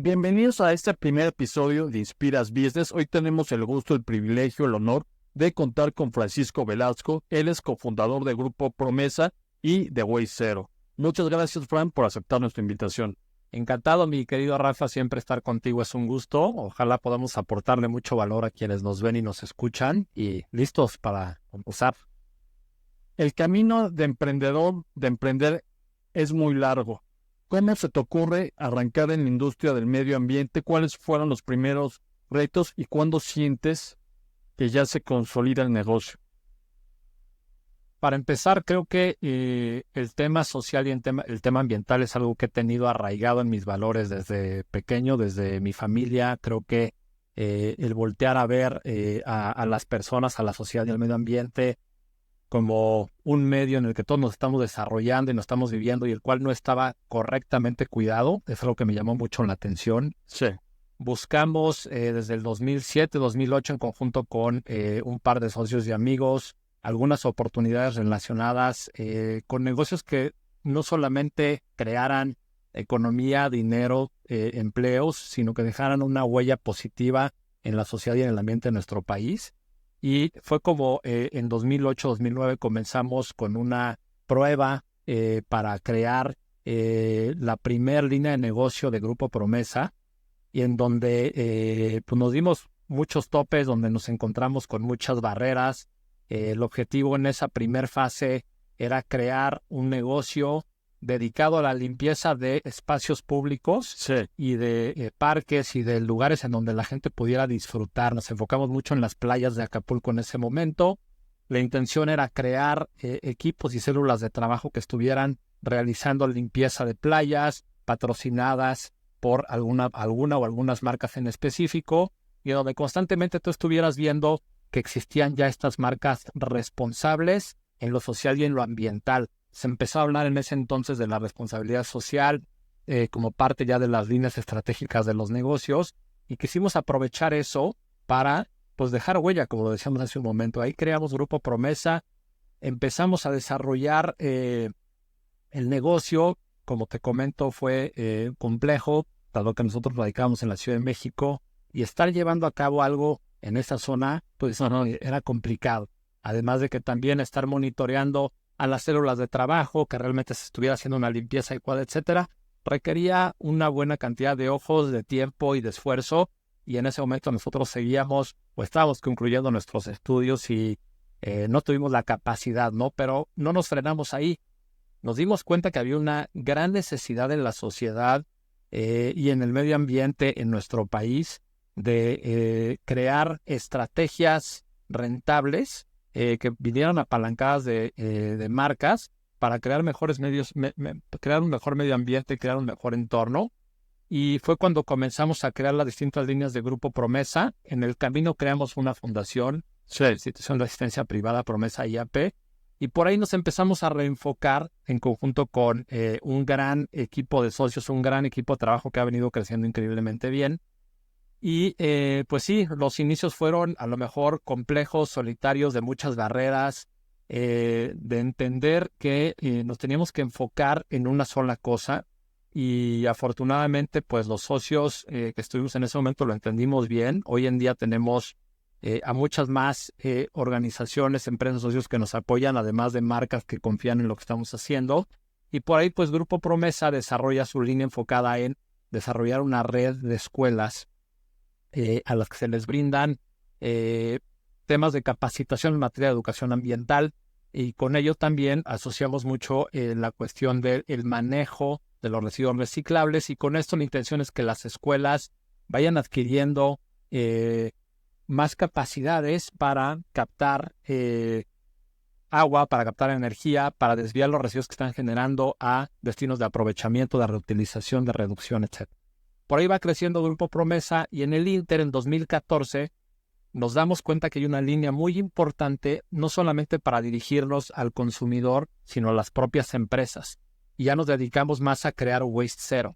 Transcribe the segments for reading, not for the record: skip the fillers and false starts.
Bienvenidos a este primer episodio de Inspiras Business. Hoy tenemos el gusto, el privilegio, el honor de contar con Francisco Velasco. Él es cofundador de Grupo Promesa y de Waste Zero. Muchas gracias, Fran, por aceptar nuestra invitación. Encantado, mi querido Rafa, siempre estar contigo es un gusto. Ojalá podamos aportarle mucho valor a quienes nos ven y nos escuchan y listos para usar. El camino de emprender es muy largo. ¿Cómo se te ocurre arrancar en la industria del medio ambiente? ¿Cuáles fueron los primeros retos y cuándo sientes que ya se consolida el negocio? Para empezar, creo que el tema social y el tema ambiental es algo que he tenido arraigado en mis valores desde pequeño, desde mi familia. Creo que el voltear a ver a las personas, a la sociedad y al medio ambiente como un medio en el que todos nos estamos desarrollando y nos estamos viviendo y el cual no estaba correctamente cuidado, es algo que me llamó mucho la atención. Sí. Buscamos desde el 2007, 2008 en conjunto con un par de socios y amigos algunas oportunidades relacionadas con negocios que no solamente crearan economía, dinero, empleos, sino que dejaran una huella positiva en la sociedad y en el ambiente de nuestro país. Y fue como en 2008-2009 comenzamos con una prueba para crear la primer línea de negocio de Grupo Promesa, y en donde pues nos dimos muchos topes, donde nos encontramos con muchas barreras. El objetivo en esa primer fase era crear un negocio dedicado a la limpieza de espacios públicos, Sí. y de parques y de lugares en donde la gente pudiera disfrutar. Nos enfocamos mucho en las playas de Acapulco en ese momento. La intención era crear equipos y células de trabajo que estuvieran realizando limpieza de playas, patrocinadas por alguna o algunas marcas en específico, y donde constantemente tú estuvieras viendo que existían ya estas marcas responsables en lo social y en lo ambiental. Se empezó a hablar en ese entonces de la responsabilidad social como parte ya de las líneas estratégicas de los negocios, y quisimos aprovechar eso para pues dejar huella, como lo decíamos hace un momento. Ahí creamos Grupo Promesa, empezamos a desarrollar el negocio. Como te comento, fue complejo, dado que nosotros radicábamos en la Ciudad de México, y estar llevando a cabo algo en esa zona pues era complicado. Además de que también estar monitoreando a las células de trabajo, que realmente se estuviera haciendo una limpieza adecuada, etcétera, requería una buena cantidad de ojos, de tiempo y de esfuerzo. Y en ese momento nosotros seguíamos o estábamos concluyendo nuestros estudios y no tuvimos la capacidad, ¿no? Pero no nos frenamos ahí. Nos dimos cuenta que había una gran necesidad en la sociedad y en el medio ambiente en nuestro país de crear estrategias rentables que vinieran apalancadas de marcas para crear mejores medios, crear un mejor medio ambiente, crear un mejor entorno. Y fue cuando comenzamos a crear las distintas líneas de Grupo Promesa. En el camino creamos una fundación, Sí. Institución de Asistencia Privada Promesa IAP, y por ahí nos empezamos a reenfocar en conjunto con un gran equipo de socios, un gran equipo de trabajo que ha venido creciendo increíblemente bien. Y pues sí, los inicios fueron a lo mejor complejos, solitarios, de muchas barreras, de entender que nos teníamos que enfocar en una sola cosa. Y afortunadamente pues los socios que estuvimos en ese momento lo entendimos bien. Hoy en día tenemos a muchas más organizaciones, empresas, socios que nos apoyan, además de marcas que confían en lo que estamos haciendo. Y por ahí pues Grupo Promesa desarrolla su línea enfocada en desarrollar una red de escuelas a las que se les brindan temas de capacitación en materia de educación ambiental, y con ello también asociamos mucho la cuestión del manejo de los residuos reciclables, y con esto la intención es que las escuelas vayan adquiriendo más capacidades para captar agua, para captar energía, para desviar los residuos que están generando a destinos de aprovechamiento, de reutilización, de reducción, etc. Por ahí va creciendo Grupo Promesa, y en el Inter, en 2014, nos damos cuenta que hay una línea muy importante, no solamente para dirigirnos al consumidor, sino a las propias empresas. Y ya nos dedicamos más a crear Waste Zero.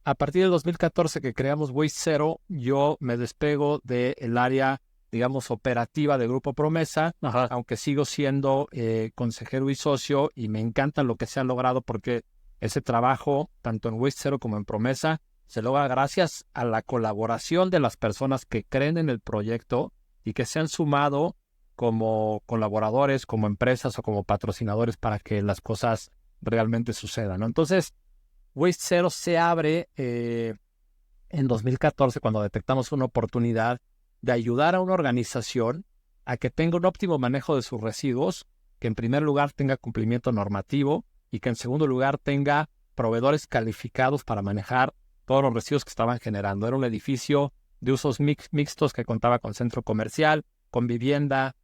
A partir del 2014 que creamos Waste Zero, yo me despego del área, digamos, operativa de Grupo Promesa, aunque sigo siendo consejero y socio, y me encanta lo que se ha logrado porque ese trabajo, tanto en Waste Zero como en Promesa, se logra gracias a la colaboración de las personas que creen en el proyecto y que se han sumado como colaboradores, como empresas o como patrocinadores para que las cosas realmente sucedan, ¿no? Entonces, Waste Zero se abre en 2014 cuando detectamos una oportunidad de ayudar a una organización a que tenga un óptimo manejo de sus residuos, que en primer lugar tenga cumplimiento normativo y que en segundo lugar tenga proveedores calificados para manejar todos los residuos que estaban generando. Era un edificio de usos mixtos que contaba con centro comercial, con vivienda,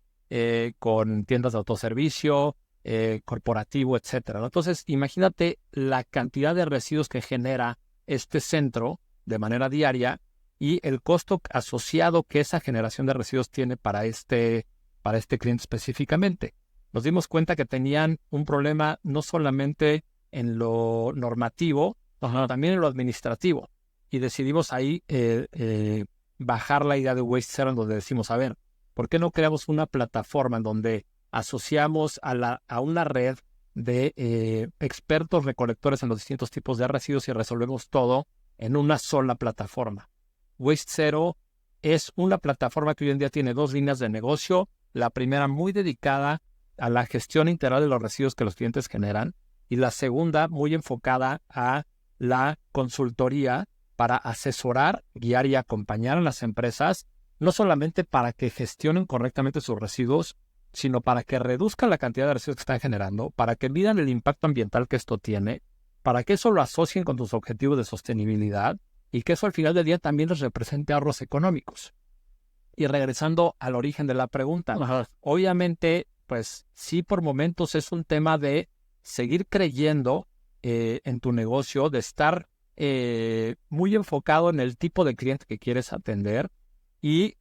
con tiendas de autoservicio, corporativo, etcétera, ¿no? Entonces, imagínate la cantidad de residuos que genera este centro de manera diaria y el costo asociado que esa generación de residuos tiene para este cliente específicamente. Nos dimos cuenta que tenían un problema no solamente en lo normativo, sino también en lo administrativo. Y decidimos ahí bajar la idea de Waste Zero, en donde decimos, a ver, ¿por qué no creamos una plataforma en donde asociamos a una red de expertos recolectores en los distintos tipos de residuos y resolvemos todo en una sola plataforma? Waste Zero es una plataforma que hoy en día tiene 2 líneas de negocio. La primera muy dedicada a la gestión integral de los residuos que los clientes generan y la segunda muy enfocada a la consultoría para asesorar, guiar y acompañar a las empresas, no solamente para que gestionen correctamente sus residuos, sino para que reduzcan la cantidad de residuos que están generando, para que midan el impacto ambiental que esto tiene, para que eso lo asocien con sus objetivos de sostenibilidad y que eso al final del día también les represente ahorros económicos. Y regresando al origen de la pregunta, obviamente, pues sí, por momentos es un tema de seguir creyendo en tu negocio, de estar muy enfocado en el tipo de cliente que quieres atender y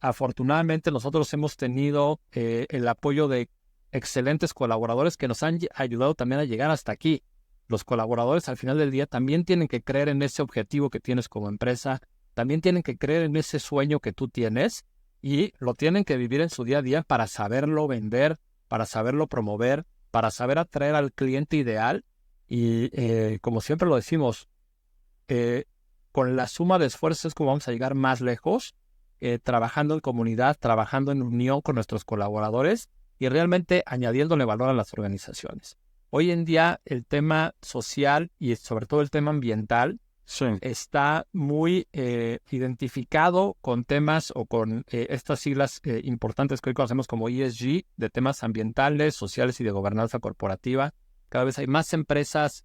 afortunadamente nosotros hemos tenido el apoyo de excelentes colaboradores que nos han ayudado también a llegar hasta aquí. Los colaboradores al final del día también tienen que creer en ese objetivo que tienes como empresa, también tienen que creer en ese sueño que tú tienes y lo tienen que vivir en su día a día para saberlo vender, para saberlo promover, para saber atraer al cliente ideal y como siempre lo decimos, con la suma de esfuerzos es como vamos a llegar más lejos, trabajando en comunidad, trabajando en unión con nuestros colaboradores y realmente añadiéndole valor a las organizaciones. Hoy en día el tema social y sobre todo el tema ambiental está muy identificado con temas o con estas siglas importantes que hoy conocemos como ESG, de temas ambientales, sociales y de gobernanza corporativa. Cada vez hay más empresas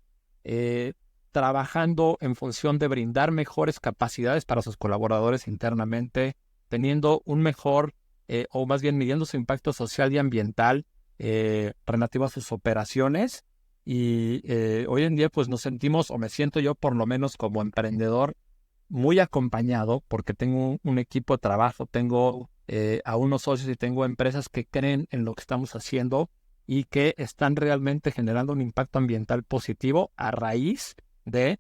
trabajando en función de brindar mejores capacidades para sus colaboradores internamente, teniendo un mejor, o más bien midiendo su impacto social y ambiental relativo a sus operaciones. Y hoy en día pues nos sentimos, o me siento yo por lo menos como emprendedor, muy acompañado porque tengo un equipo de trabajo, tengo a unos socios y tengo empresas que creen en lo que estamos haciendo y que están realmente generando un impacto ambiental positivo a raíz de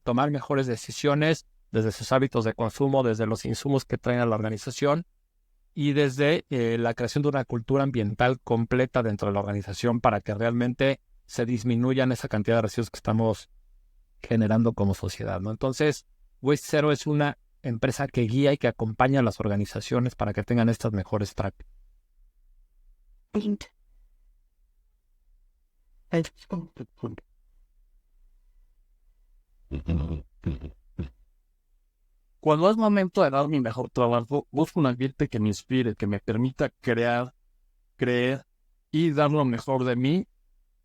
tomar mejores decisiones desde sus hábitos de consumo, desde los insumos que traen a la organización y desde la creación de una cultura ambiental completa dentro de la organización para que realmente se disminuyan esa cantidad de residuos que estamos generando como sociedad, ¿no? Entonces, Waste Zero es una empresa que guía y que acompaña a las organizaciones para que tengan estas mejores prácticas. Cuando es momento de dar mi mejor trabajo, busco un ambiente que me inspire, que me permita crear, creer y dar lo mejor de mí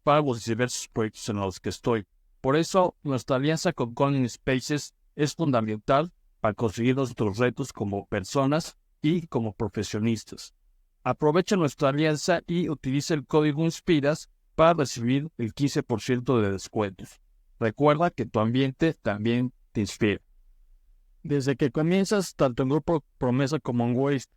para los diversos proyectos en los que estoy. Por eso, nuestra alianza con Colin Spaces es fundamental para conseguir nuestros retos como personas y como profesionistas. Aprovecha nuestra alianza y utiliza el código INSPIRAS para recibir el 15% de descuentos. Recuerda que tu ambiente también te inspira. Desde que comienzas tanto en Grupo Promesa como en Waste,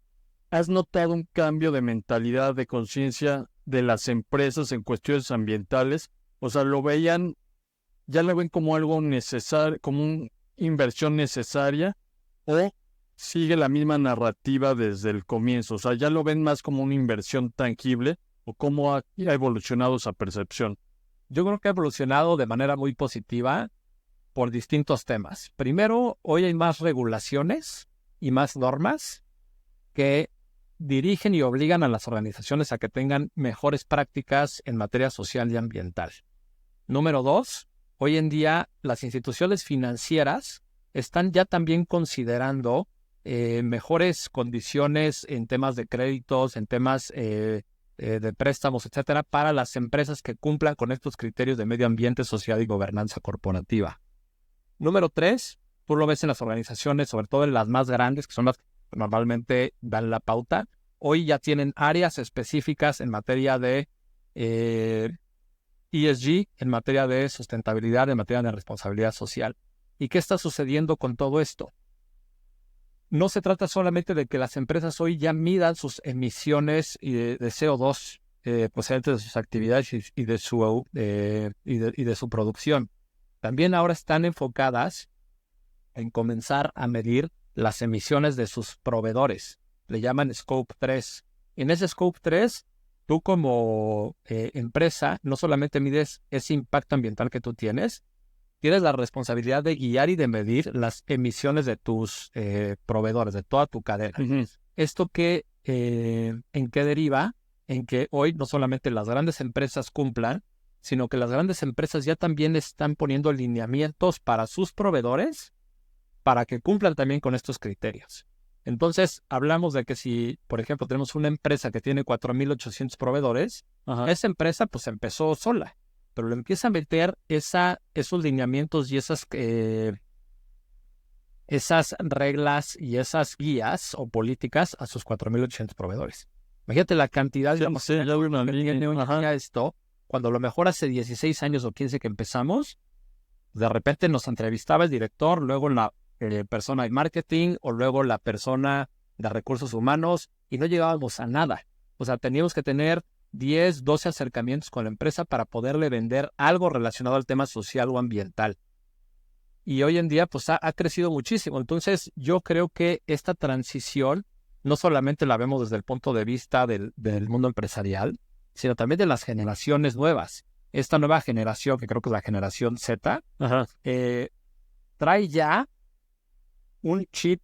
¿has notado un cambio de mentalidad, de conciencia de las empresas en cuestiones ambientales? O sea, ya lo ven como algo necesario, como una inversión necesaria, o sigue la misma narrativa desde el comienzo. O sea, ya lo ven más como una inversión tangible, o cómo ha evolucionado esa percepción. Yo creo que ha evolucionado de manera muy positiva por distintos temas. Primero, hoy hay más regulaciones y más normas que dirigen y obligan a las organizaciones a que tengan mejores prácticas en materia social y ambiental. Número 2, hoy en día las instituciones financieras están ya también considerando mejores condiciones en temas de créditos, en temas de préstamos, etcétera, para las empresas que cumplan con estos criterios de medio ambiente, sociedad y gobernanza corporativa. Número 3, tú lo ves en las organizaciones, sobre todo en las más grandes, que son las que normalmente dan la pauta. Hoy ya tienen áreas específicas en materia de ESG, en materia de sustentabilidad, en materia de responsabilidad social. ¿Y qué está sucediendo con todo esto? No se trata solamente de que las empresas hoy ya midan sus emisiones de CO2 procedentes de sus actividades y de su producción. También ahora están enfocadas en comenzar a medir las emisiones de sus proveedores. Le llaman Scope 3. En ese Scope 3, tú como empresa no solamente mides ese impacto ambiental que tú tienes la responsabilidad de guiar y de medir las emisiones de tus proveedores, de toda tu cadena. Uh-huh. ¿Esto en qué deriva? En que hoy no solamente las grandes empresas cumplan, sino que las grandes empresas ya también están poniendo lineamientos para sus proveedores para que cumplan también con estos criterios. Entonces, hablamos de que si, por ejemplo, tenemos una empresa que tiene 4,800 proveedores, esa empresa pues empezó sola, pero le empieza a meter esos lineamientos y esas reglas y esas guías o políticas a sus 4,800 proveedores. Imagínate la cantidad de esto, cuando a lo mejor hace 16 años o 15 que empezamos, de repente nos entrevistaba el director, luego la persona de marketing o luego la persona de recursos humanos y no llegábamos a nada. O sea, teníamos que tener 10, 12 acercamientos con la empresa para poderle vender algo relacionado al tema social o ambiental. Y hoy en día pues ha crecido muchísimo. Entonces yo creo que esta transición no solamente la vemos desde el punto de vista del mundo empresarial, sino también de las generaciones nuevas. Esta nueva generación, que creo que es la generación Z, trae ya un chip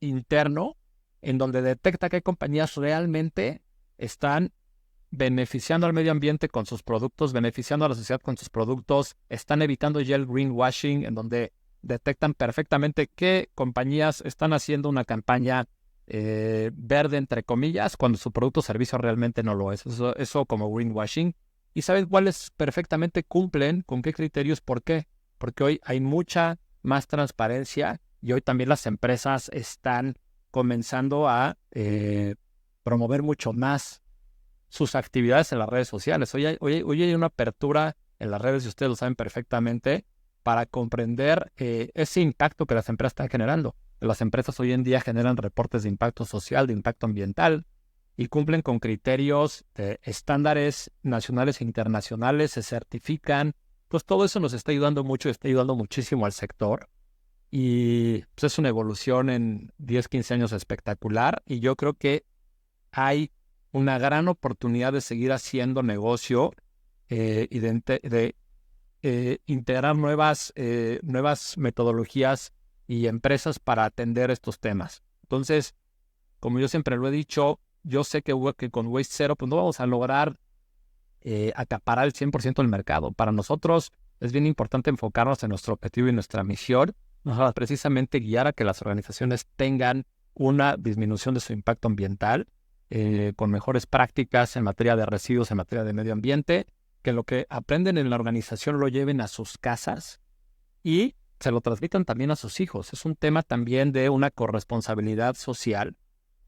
interno en donde detecta qué compañías realmente están beneficiando al medio ambiente con sus productos, beneficiando a la sociedad con sus productos, están evitando ya el greenwashing, en donde detectan perfectamente qué compañías están haciendo una campaña verde, entre comillas, cuando su producto o servicio realmente no lo es. Eso como greenwashing. Y saben cuáles perfectamente cumplen, con qué criterios, por qué. Porque hoy hay mucha más transparencia y hoy también las empresas están comenzando a promover mucho más sus actividades en las redes sociales. Hoy hay una apertura en las redes, y ustedes lo saben perfectamente, para comprender ese impacto que las empresas están generando. Las empresas hoy en día generan reportes de impacto social, de impacto ambiental, y cumplen con criterios de estándares nacionales e internacionales, se certifican. Pues todo eso nos está ayudando mucho, está ayudando muchísimo al sector. Y pues es una evolución en 10, 15 años espectacular. Y yo creo que hay una gran oportunidad de seguir haciendo negocio y de integrar nuevas metodologías y empresas para atender estos temas. Entonces, como yo siempre lo he dicho, yo sé que con Waste Zero pues no vamos a lograr acaparar el 100% del mercado. Para nosotros es bien importante enfocarnos en nuestro objetivo y nuestra misión, precisamente guiar a que las organizaciones tengan una disminución de su impacto ambiental, con mejores prácticas en materia de residuos, en materia de medio ambiente, que lo que aprenden en la organización lo lleven a sus casas y se lo transmitan también a sus hijos. Es un tema también de una corresponsabilidad social,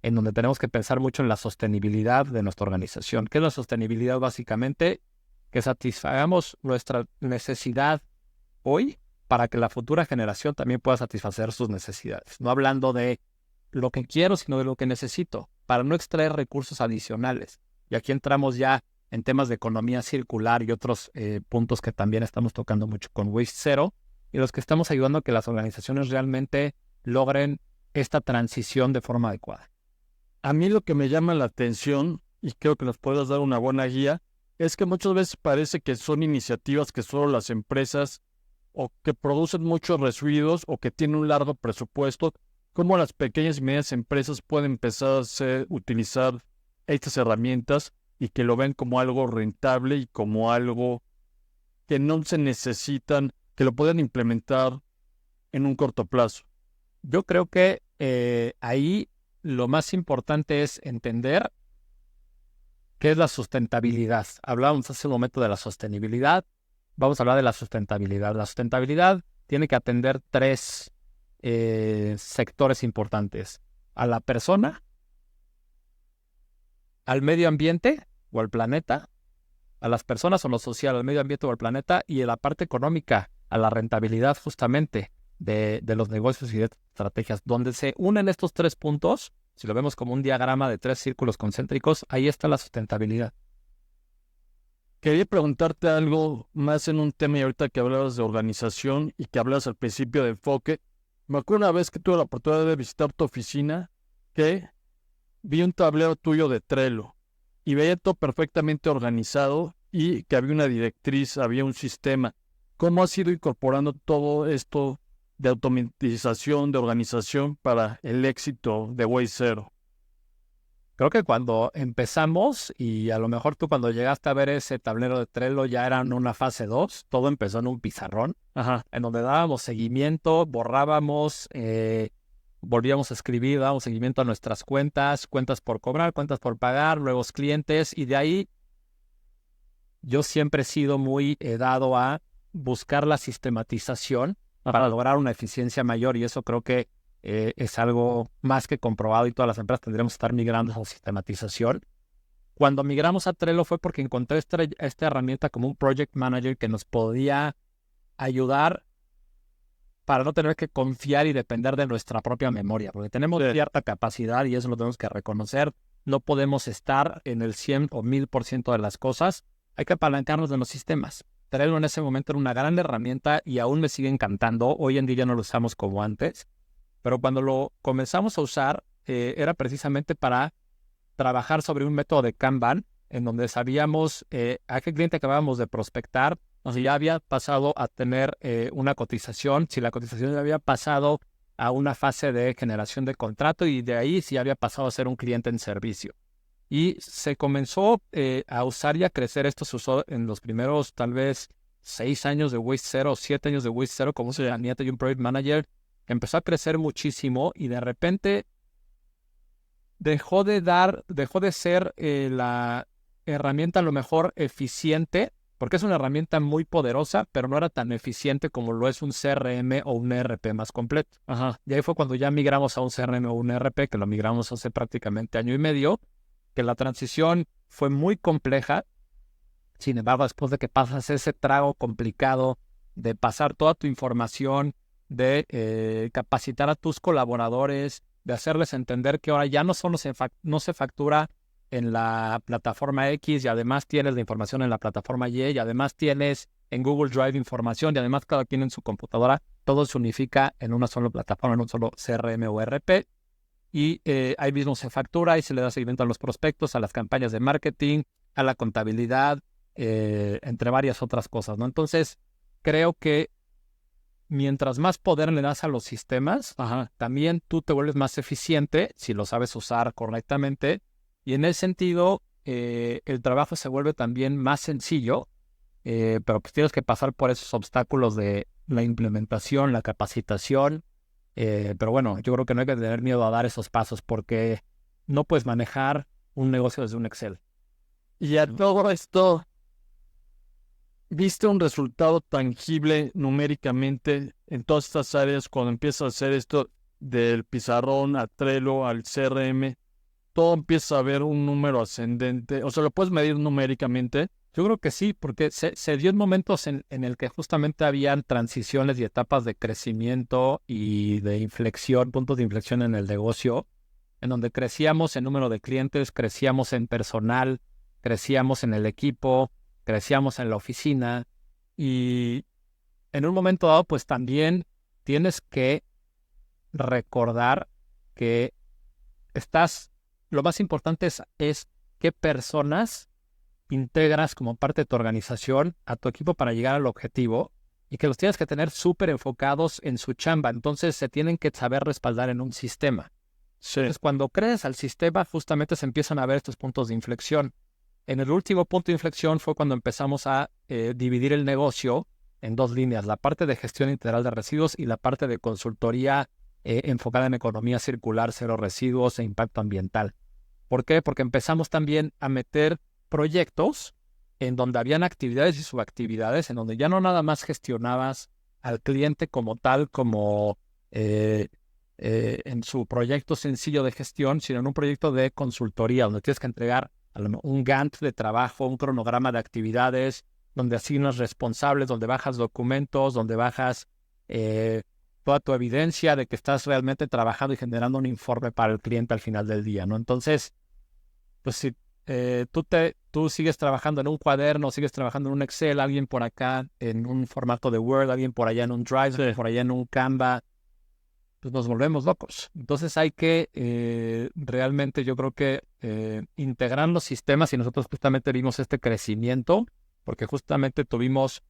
en donde tenemos que pensar mucho en la sostenibilidad de nuestra organización. ¿Qué es la sostenibilidad? Básicamente, que satisfagamos nuestra necesidad hoy para que la futura generación también pueda satisfacer sus necesidades. No hablando de lo que quiero, sino de lo que necesito, para no extraer recursos adicionales. Y aquí entramos ya en temas de economía circular y otros puntos que también estamos tocando mucho con Waste Zero, y los que estamos ayudando a que las organizaciones realmente logren esta transición de forma adecuada. A mí lo que me llama la atención, y creo que nos puedas dar una buena guía, es que muchas veces parece que son iniciativas que solo las empresas o que producen muchos residuos o que tienen un largo presupuesto, ¿cómo las pequeñas y medianas empresas pueden empezar a utilizar estas herramientas y que lo ven como algo rentable y como algo que no se necesitan, que lo pueden implementar en un corto plazo? Yo creo que ahí lo más importante es entender qué es la sustentabilidad. Hablábamos hace un momento de la sostenibilidad. Vamos a hablar de la sustentabilidad. La sustentabilidad tiene que atender tres sectores importantes: a la persona, al medio ambiente o al planeta, a las personas o lo social, al medio ambiente o al planeta, y a la parte económica, a la rentabilidad justamente de los negocios y de estrategias. Donde se unen estos tres puntos, si lo vemos como un diagrama de tres círculos concéntricos, ahí está la sustentabilidad. Quería preguntarte algo más en un tema, y ahorita que hablabas de organización y que hablabas al principio de enfoque. Me acuerdo una vez que tuve la oportunidad de visitar tu oficina, que vi un tablero tuyo de Trello y veía todo perfectamente organizado y que había una directriz, había un sistema. ¿Cómo has ido incorporando todo esto de automatización, de organización para el éxito de Wayzero? Creo que cuando empezamos, y a lo mejor tú cuando llegaste a ver ese tablero de Trello ya era en una fase 2, todo empezó en un pizarrón, en donde dábamos seguimiento, borrábamos, volvíamos a escribir, dábamos seguimiento a nuestras cuentas por cobrar, cuentas por pagar, nuevos clientes, y de ahí yo siempre he sido muy dado a buscar la sistematización para lograr una eficiencia mayor, y eso creo que es algo más que comprobado, y todas las empresas tendremos que estar migrando a la sistematización. Cuando migramos a Trello fue porque encontré esta herramienta como un project manager que nos podía ayudar para no tener que confiar y depender de nuestra propia memoria, porque tenemos cierta capacidad y eso lo tenemos que reconocer. No podemos estar en el 100 o 1000% de las cosas. Hay que apalancarnos de los sistemas. Trello en ese momento era una gran herramienta y aún me sigue encantando. Hoy en día ya no lo usamos como antes, pero cuando lo comenzamos a usar era precisamente para trabajar sobre un método de Kanban, en donde sabíamos a qué cliente acabábamos de prospectar, si ya había pasado a tener una cotización, si la cotización ya había pasado a una fase de generación de contrato, y de ahí si había pasado a ser un cliente en servicio. Y se comenzó a usar y a crecer. Esto se usó en los primeros tal vez 6 años de Wayzero o 7 años de Wayzero como se herramienta y un project manager. Empezó a crecer muchísimo y de repente dejó de ser la herramienta a lo mejor eficiente, porque es una herramienta muy poderosa, pero no era tan eficiente como lo es un CRM o un ERP más completo. Y ahí fue cuando ya migramos a un CRM o un ERP, que lo migramos hace prácticamente año y medio, que la transición fue muy compleja. Sin embargo, después de que pasas ese trago complicado de pasar toda tu información, de capacitar a tus colaboradores, de hacerles entender que ahora ya no solo no se factura en la plataforma X, y además tienes la información en la plataforma Y además tienes en Google Drive información, y además cada quien en su computadora, todo se unifica en una sola plataforma, en un solo CRM o ERP, y ahí mismo se factura y se le da seguimiento a los prospectos, a las campañas de marketing, a la contabilidad, entre varias otras cosas, ¿no? Entonces, creo que mientras más poder le das a los sistemas, también tú te vuelves más eficiente si lo sabes usar correctamente. Y en ese sentido, el trabajo se vuelve también más sencillo, pero pues tienes que pasar por esos obstáculos de la implementación, la capacitación. Pero bueno, yo creo que no hay que tener miedo a dar esos pasos, porque no puedes manejar un negocio desde un Excel. Y a todo esto, ¿viste un resultado tangible numéricamente en todas estas áreas cuando empiezas a hacer esto del pizarrón a Trello, al CRM? Todo empieza a ver un número ascendente. O sea, ¿lo puedes medir numéricamente? Yo creo que sí, porque se dio en momentos en el que justamente habían transiciones y etapas de crecimiento y de inflexión, puntos de inflexión en el negocio, en donde crecíamos en número de clientes, crecíamos en personal, crecíamos en el equipo, crecíamos en la oficina, y en un momento dado, pues también tienes que recordar que lo más importante es qué personas integras como parte de tu organización a tu equipo para llegar al objetivo, y que los tienes que tener súper enfocados en su chamba. Entonces se tienen que saber respaldar en un sistema. Sí. Entonces cuando crees al sistema, justamente se empiezan a ver estos puntos de inflexión. En el último punto de inflexión fue cuando empezamos a dividir el negocio en dos líneas, la parte de gestión integral de residuos y la parte de consultoría enfocada en economía circular, cero residuos e impacto ambiental. ¿Por qué? Porque empezamos también a meter proyectos en donde habían actividades y subactividades, en donde ya no nada más gestionabas al cliente como tal, como en su proyecto sencillo de gestión, sino en un proyecto de consultoría, donde tienes que entregar un Gantt de trabajo, un cronograma de actividades, donde asignas responsables, donde bajas documentos, donde bajas toda tu evidencia de que estás realmente trabajando y generando un informe para el cliente al final del día, ¿no? Entonces, pues si tú sigues trabajando en un cuaderno, sigues trabajando en un Excel, alguien por acá en un formato de Word, alguien por allá en un Drive, por allá en un Canva, pues nos volvemos locos. Entonces hay que realmente, yo creo que integrar los sistemas, y nosotros justamente vimos este crecimiento, porque justamente tuvimos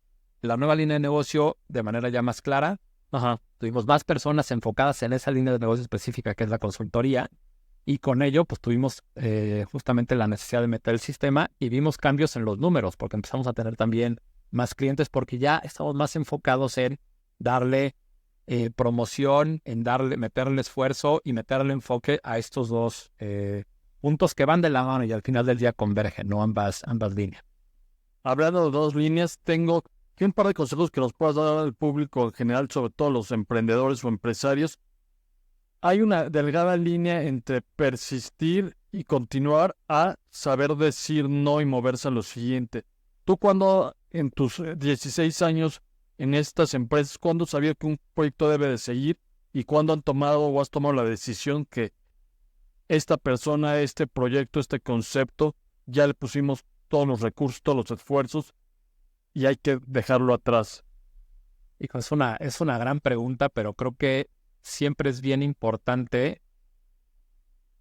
la nueva línea de negocio de manera ya más clara. Tuvimos más personas enfocadas en esa línea de negocio específica que es la consultoría, y con ello pues tuvimos justamente la necesidad de meter el sistema y vimos cambios en los números, porque empezamos a tener también más clientes, porque ya estamos más enfocados en darle promoción, en meterle esfuerzo y meterle enfoque a estos dos puntos que van de la mano y al final del día convergen, ¿no? Ambas líneas. Hablando de dos líneas, tengo un par de consejos que nos puedas dar al público en general, sobre todo los emprendedores o empresarios. Hay una delgada línea entre persistir y continuar a saber decir no y moverse a lo siguiente. Tú cuando en tus 16 años en estas empresas, ¿cuándo sabías que un proyecto debe de seguir y cuándo han tomado o has tomado la decisión que esta persona, este proyecto, este concepto, ya le pusimos todos los recursos, todos los esfuerzos y hay que dejarlo atrás? Hijo, es una gran pregunta, pero creo que siempre es bien importante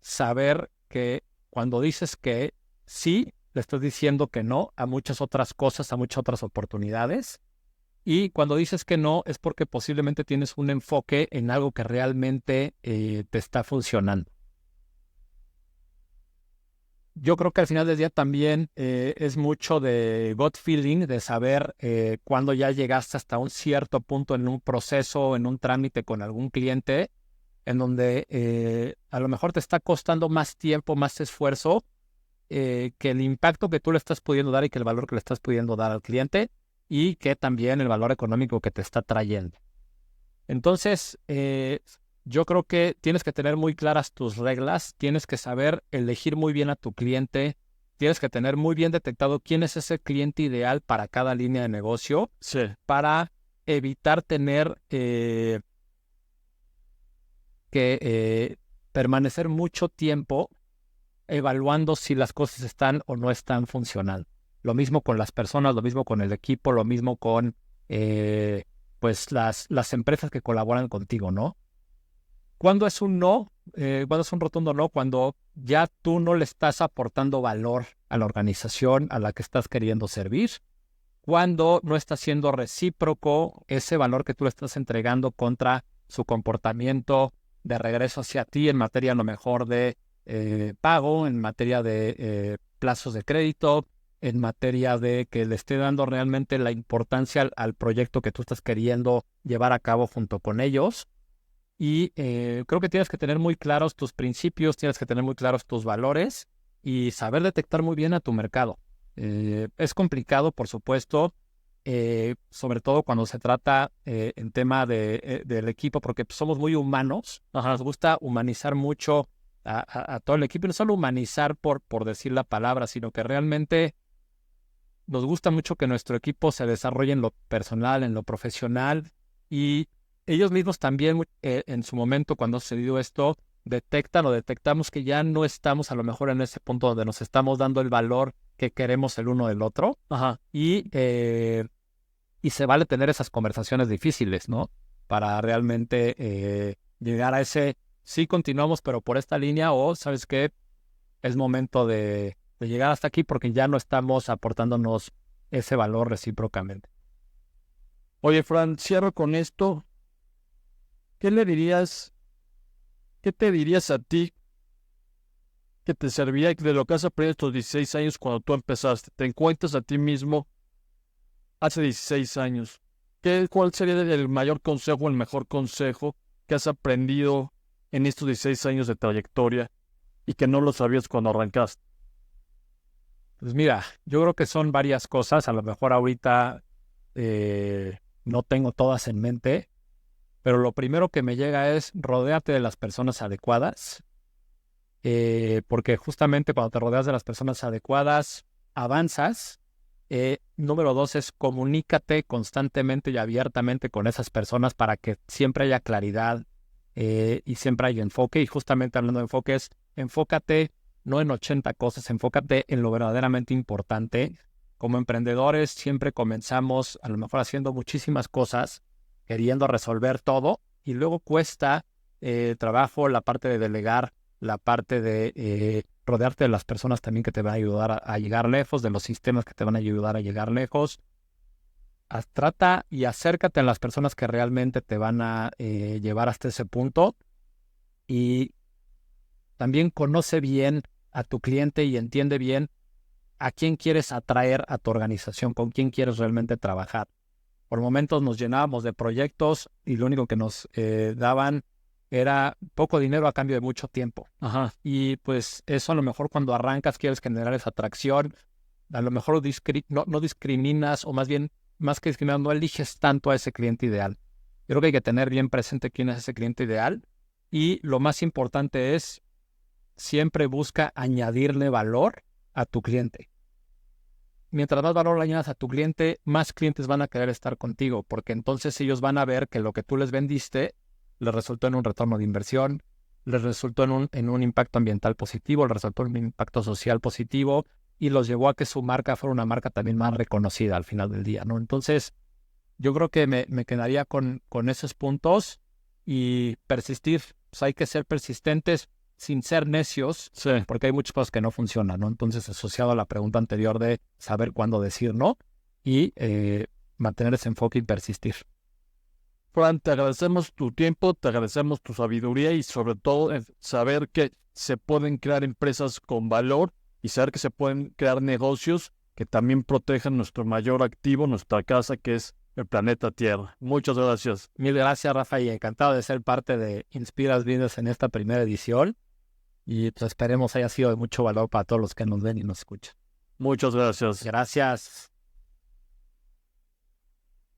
saber que cuando dices que sí, le estás diciendo que no a muchas otras cosas, a muchas otras oportunidades. Y cuando dices que no, es porque posiblemente tienes un enfoque en algo que realmente te está funcionando. Yo creo que al final del día también es mucho de gut feeling, de saber cuándo ya llegaste hasta un cierto punto en un proceso, en un trámite con algún cliente, en donde a lo mejor te está costando más tiempo, más esfuerzo, que el impacto que tú le estás pudiendo dar y que el valor que le estás pudiendo dar al cliente, y que también el valor económico que te está trayendo. Entonces, yo creo que tienes que tener muy claras tus reglas, tienes que saber elegir muy bien a tu cliente, tienes que tener muy bien detectado quién es ese cliente ideal para cada línea de negocio, para evitar tener que permanecer mucho tiempo evaluando si las cosas están o no están funcionando. Lo mismo con las personas, lo mismo con el equipo, lo mismo con pues las empresas que colaboran contigo, ¿no? ¿Cuándo es un no? ¿Cuándo es un rotundo no? Cuando ya tú no le estás aportando valor a la organización a la que estás queriendo servir. Cuando no está siendo recíproco ese valor que tú le estás entregando contra su comportamiento de regreso hacia ti en materia a lo mejor de pago, en materia de plazos de crédito, en materia de que le esté dando realmente la importancia al proyecto que tú estás queriendo llevar a cabo junto con ellos. Y creo que tienes que tener muy claros tus principios, tienes que tener muy claros tus valores y saber detectar muy bien a tu mercado. Es complicado, por supuesto, sobre todo cuando se trata en tema del equipo, porque somos muy humanos. Nos gusta humanizar mucho a todo el equipo, y no solo humanizar por decir la palabra, sino que realmente nos gusta mucho que nuestro equipo se desarrolle en lo personal, en lo profesional, y ellos mismos también en su momento, cuando ha sucedido esto, detectamos que ya no estamos a lo mejor en ese punto donde nos estamos dando el valor que queremos el uno del otro. Y se vale tener esas conversaciones difíciles, ¿no? Para realmente llegar a ese, sí continuamos, pero por esta línea, o ¿sabes qué? Es momento de llegar hasta aquí porque ya no estamos aportándonos ese valor recíprocamente. Oye, Fran, cierro con esto. ¿Qué le dirías, qué te dirías a ti que te serviría de lo que has aprendido estos 16 años cuando tú empezaste? Te encuentras a ti mismo hace 16 años. ¿Cuál sería el mayor consejo, el mejor consejo que has aprendido en estos 16 años de trayectoria y que no lo sabías cuando arrancaste? Pues mira, yo creo que son varias cosas. A lo mejor ahorita no tengo todas en mente, pero lo primero que me llega es rodéate de las personas adecuadas, porque justamente cuando te rodeas de las personas adecuadas, avanzas. Número 2 es comunícate constantemente y abiertamente con esas personas para que siempre haya claridad y siempre haya enfoque. Y justamente hablando de enfoques, enfócate no en 80 cosas, enfócate en lo verdaderamente importante. Como emprendedores siempre comenzamos a lo mejor haciendo muchísimas cosas, queriendo resolver todo, y luego cuesta trabajo la parte de delegar, la parte de rodearte de las personas también que te van a ayudar a llegar lejos, de los sistemas que te van a ayudar a llegar lejos. Trata y acércate a las personas que realmente te van a llevar hasta ese punto, y también conoce bien a tu cliente y entiende bien a quién quieres atraer a tu organización, con quién quieres realmente trabajar. Por momentos nos llenábamos de proyectos y lo único que nos daban era poco dinero a cambio de mucho tiempo. Ajá. Y pues eso a lo mejor cuando arrancas quieres generar esa atracción, a lo mejor no discriminas, o más bien, más que discriminar, no eliges tanto a ese cliente ideal. Yo creo que hay que tener bien presente quién es ese cliente ideal, y lo más importante es siempre busca añadirle valor a tu cliente. Mientras más valor le añadas a tu cliente, más clientes van a querer estar contigo, porque entonces ellos van a ver que lo que tú les vendiste les resultó en un retorno de inversión, les resultó en un impacto ambiental positivo, les resultó en un impacto social positivo, y los llevó a que su marca fuera una marca también más reconocida al final del día, ¿no? Entonces, yo creo que me quedaría con esos puntos y persistir. Pues hay que ser persistentes sin ser necios, Sí. porque hay muchas cosas que no funcionan, ¿no? Entonces, asociado a la pregunta anterior de saber cuándo decir no y mantener ese enfoque y persistir. Fran, te agradecemos tu tiempo, te agradecemos tu sabiduría y sobre todo saber que se pueden crear empresas con valor y saber que se pueden crear negocios que también protejan nuestro mayor activo, nuestra casa, que es el planeta Tierra. Muchas gracias. Mil gracias, Rafa, y encantado de ser parte de Inspiras Business en esta primera edición. Y pues esperemos haya sido de mucho valor para todos los que nos ven y nos escuchan. Muchas gracias. Gracias.